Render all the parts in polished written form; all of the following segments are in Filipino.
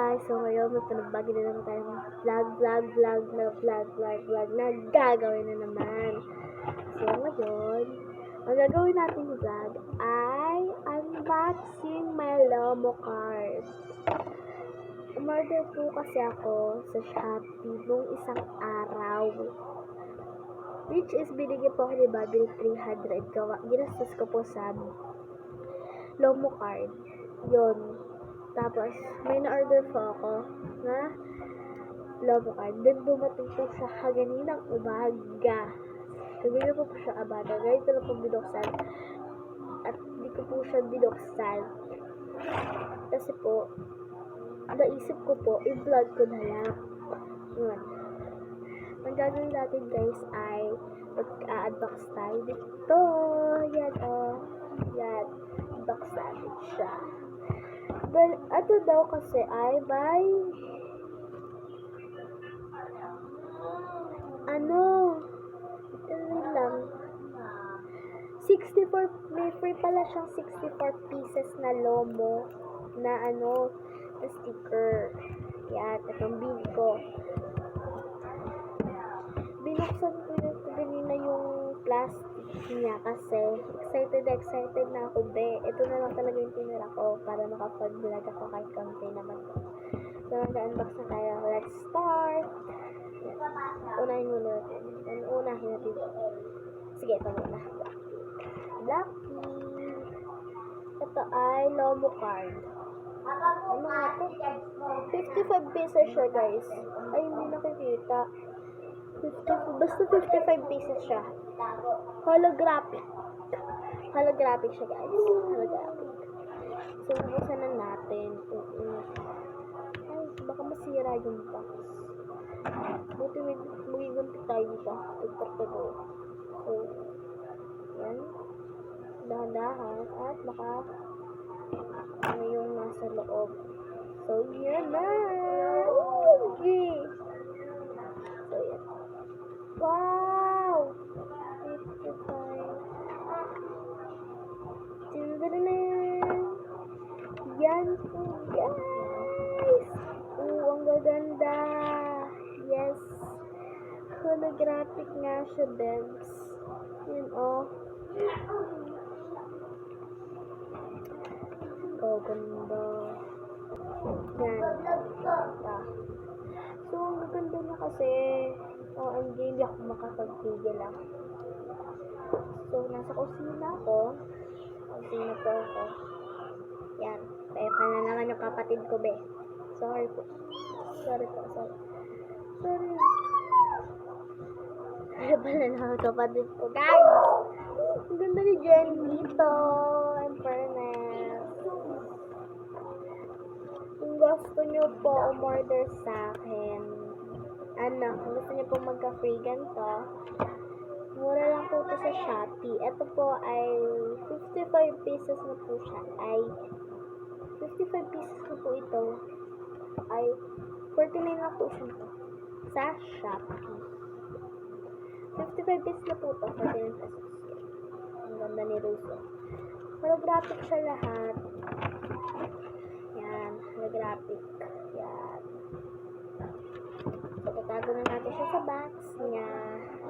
guys! So ngayon may panagbagi na naman tayong vlog na gagawin na naman. So ngayon, ang gagawin natin vlog ay unboxing my Lomo card. Umorder po kasi ako sa Shopee nung isang araw. Which is binigyan po ako ni Bobby 300. Ginastos ko po sa Lomo card. Yun. Tapos, may na-order po ako na Lomo card. Then, dumating po siya kaganinang umaga. Kanina po siya abada. Ngayon ko lang po binuksan. At hindi ko po siya binuksan. Kasi po, naisip ko po, i-vlog ko na lang. Yun. Ang gagawin natin guys ay mag-unbox tayo dito. Yan o. Yan. Unbox natin siya. Well, ito daw kasi ay by lang 64, may free pala siyang 64 pieces na Lomo na na sticker. Yan, itong bili ko. Binuksan ko yung kanina yung plastic niya kasi excited na ako, be. Ito na lang talaga yung tinira ko para makapag-vlog ako kahit konti naman. So, mag-unbox na tayo. Let's start! Unahin muna natin. Sige, ito muna. Blackpink. Ito ay Lomo card. Ano nga ito? 55 pesos siya, guys. Ay, hindi nakikita. Basta 55 pieces siya. Holographic siya, guys. Holographic. So, buksan na natin. Ay, baka masira yung box. Buti magigunti tayo dito. Ito. So, yan. Dahan-dahan. At baka ano yung nasa loob. So, yan na. Okay. So, yan. Wow! 55. Yan po, guys! Ang gaganda! Yes! Holographic nga siya, Debs. Yan, ganda. Yan. So, ang gaganda niya kasi hindi ako makapagpigil lang. So, nasa kusina ako. Kusina po ako. Yan. Pepa na naman yung kapatid ko, be. Sorry. Pepa na naman yung kapatid ko, guys. Ang ganda ni Jen dito. In fairness. Kung gusto nyo po umorder sa akin, kung gusto nyo po magka-free ganito, mura lang po ito sa Shopee. Ito po ay 55 pesos na po siya. 55 pesos na po ito. Ay 49 na po siya sa Shopee. 55 pesos na po ito. 49 pesos. Ang ganda ni Rose. Holographic siya lahat. Yan. Holographic. Yan. So, tatago na natin siya sa box niya.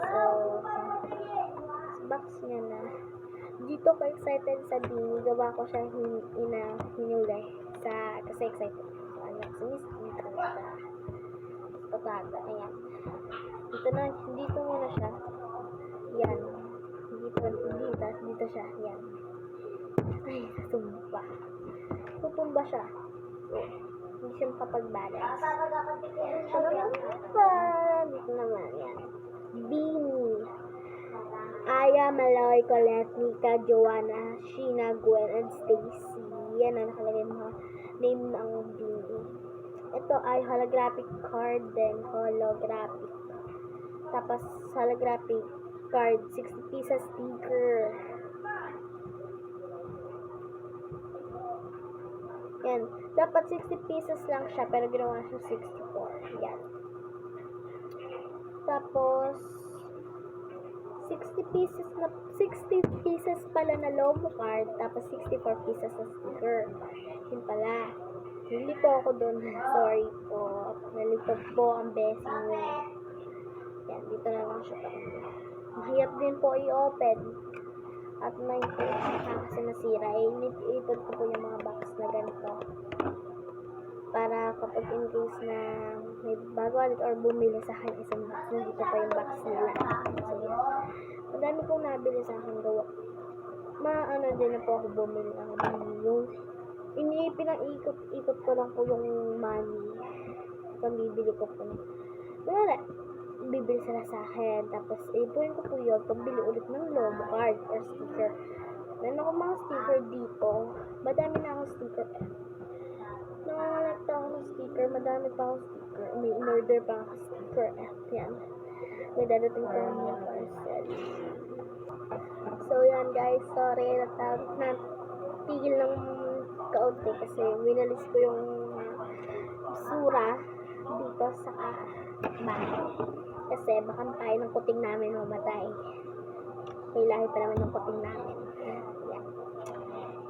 So, sa box niya na. Dito ko excited sabihin, gawa ko siya hinuli kasi excited. So, unboxing is dito na. Tatago. Ayan. Dito muna siya. Yan. Dito siya. Yan. Ay, tutumba siya. So, hindi siya makapag-balance. Dito naman, yan. Beanie. Aya, Maloy, Colette, Nika, Joanna, Sheena, Gwen, and Stacy. Yan ang nakalagay mga name ng Beanie. Ito ay holographic card din. Holographic. Tapos, holographic card. 60 pieces sticker. Yan. Dapat 60 pieces lang siya, pero ginawa siya 64. Yan. Tapos, 60 pieces pala na Lomo card, tapos 64 pieces na sticker. Yun pala. Nalito ako dun. Sorry po. Nalito po ang blessing mo. Yan, dito na lang siya. Mahirap din po i-open. At may kasi nasira. Ipod ko po yung mga box na ganito. Para kapag in case na may bago ulit or bumili sa akin isang box, nandito pa yung box nila. So, yan. Madami pong nabili sa akin gawa. Maano din na po ako bumili ng yung pinang-ikot ko lang po yung money. Pambibili ko po. Wala. Bibili sila sa akin. Tapos, ipunin ko po yun. Pambili ulit ng logo card or sticker. Meron ako mga sticker dito. Madami na akong sticker. Nangangalagta ako ng sticker. Madami pa akong sticker. May in-order pa ako sticker. Yan. May dadating pa mga parcel. So, yan guys. Sorry. Natigil ng kaunti kasi winalis ko yung sura dito sa bahay. Kasi baka tayo ng kuting namin mamatay. May lahi pa naman yung kuting namin. Yan.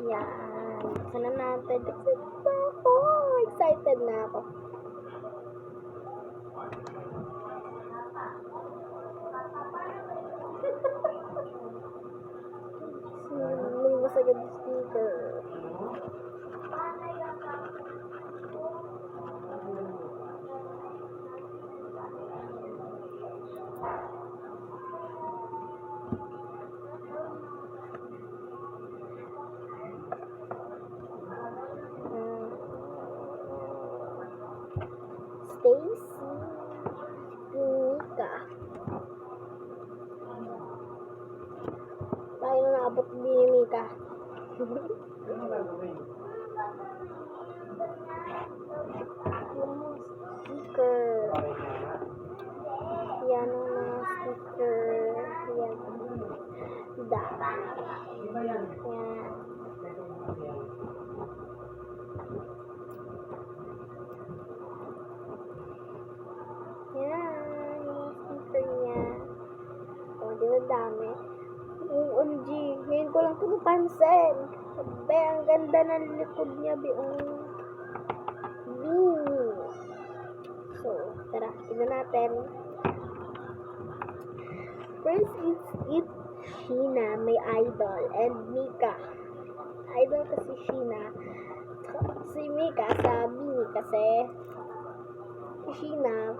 Yan. Sana natin. Excited na ako. Luwas agad yung sticker. Stacy Mika. Tayo na naabot din ni Mika. Yung sticker. Yan ang mga sticker. Yan. Yan. Yan, yung sticker niya. O, di ba dami? OMG, ngayon ko lang ito napansin. Sabi, ang ganda ng likod niya, biong Beanie. So, tara, tignan natin. First, it's Sheena, may idol, and Mika. Idol kasi Sheena. Si Mika sa Beanie kasi si Sheena,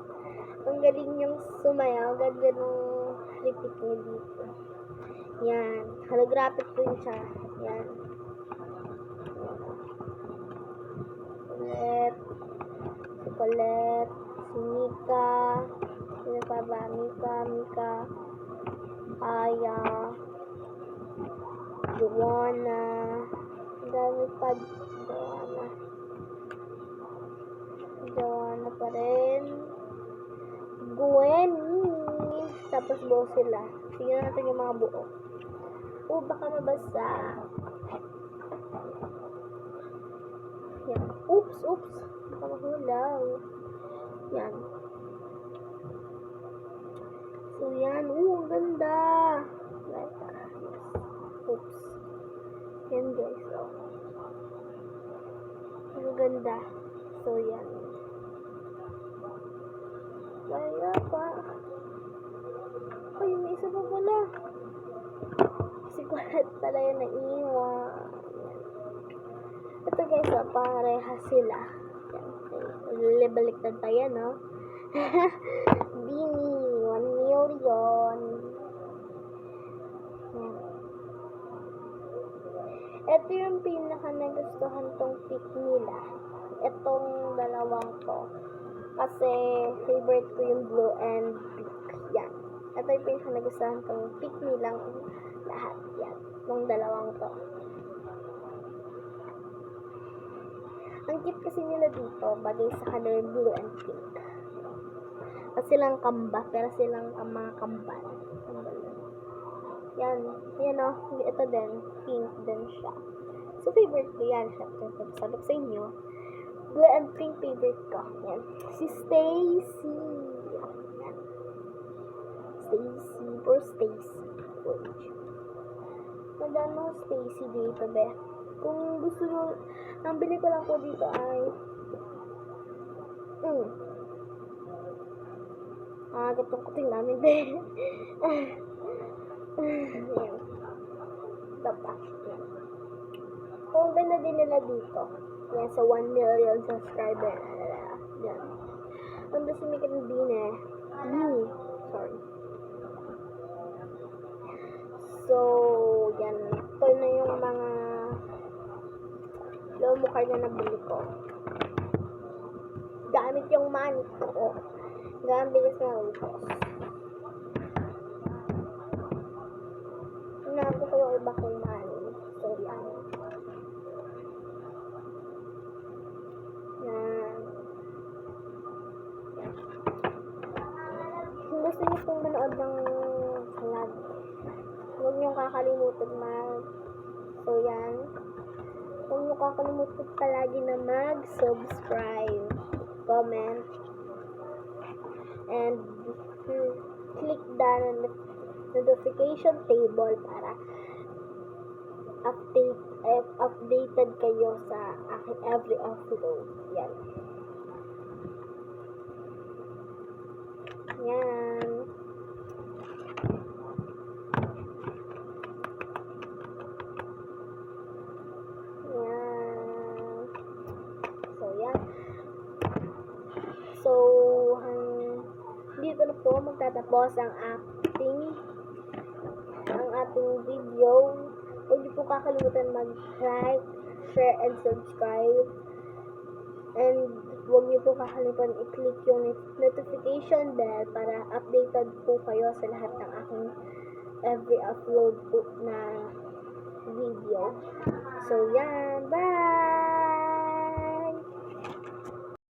ang galing niyang sumayaw, ganda nung repeat niya dito. Yan, holographic rin siya. Yan. Si Colette, si Mika, sino pa ba? Mika, Aya, Joanna, ang dami pa, Joanna pa rin, Gwenny, tapos buo sila. Tingnan natin yung mga buo. Baka mabasa. Yan. Oops. Baka mahulaw. Yan. So, yan. Ang ganda. Like, oops. Yan, guys. Ang ganda. So, yan. Kaya pa. Ay, may isa pa pala. Si Colette pala yung naiwan. Ito guys, parehas sila. Baliktad pa yan, no? Beanie, 1 million. Ito yung pinaka nagustuhan tong pick nila. Itong dalawang to. Kasi favorite ko yung blue and pink. Yan. Ito yung pinaka nagustuhan tong pick nilang lahat. Yan. Itong dalawang to. Ang cute kasi nila dito, bagay sa color blue and pink. Kasi silang kamba, pero silang mga kambal. Yan. Yan o. Ito din. Pink din siya. So, favorite ko yan. Sabi ko sa inyo. Blue and pink favorite ko. Yan. Si Stacy. Yan. Stacy. For Stacy. Maganda Stacy dito, be. Kung gusto nyo, ang bili ko lang po dito ay dagat yung kuting namin din. Yan. Ito pa. Yan. Kung ganda din nila dito. Yan, sa 1 million subscriber. Yan. Ang sumikat ng Bini. Sorry. So, yan. Ito na yung mga lomo card na nabili ko. Gamit yung money ko. Gamit sa utos. Inago ko yung iba kong money. So, yan. Yan. Kung gusto niyo pong manood ng vlog, huwag niyo kakalimutan so yan. Huwag niyo kakalimutan palagi na mag-subscribe, comment, and click the notification table para updated kayo sa aking every upload. Yan. Yan. Yan. So, yan. So, dito na po magtatapos ang ating video. Huwag niyo po kakalimutan mag-like, share, and subscribe. And huwag niyo po kakalimutan i-click yung notification bell para updated po kayo sa lahat ng aking every upload po na video. So, yan. Bye!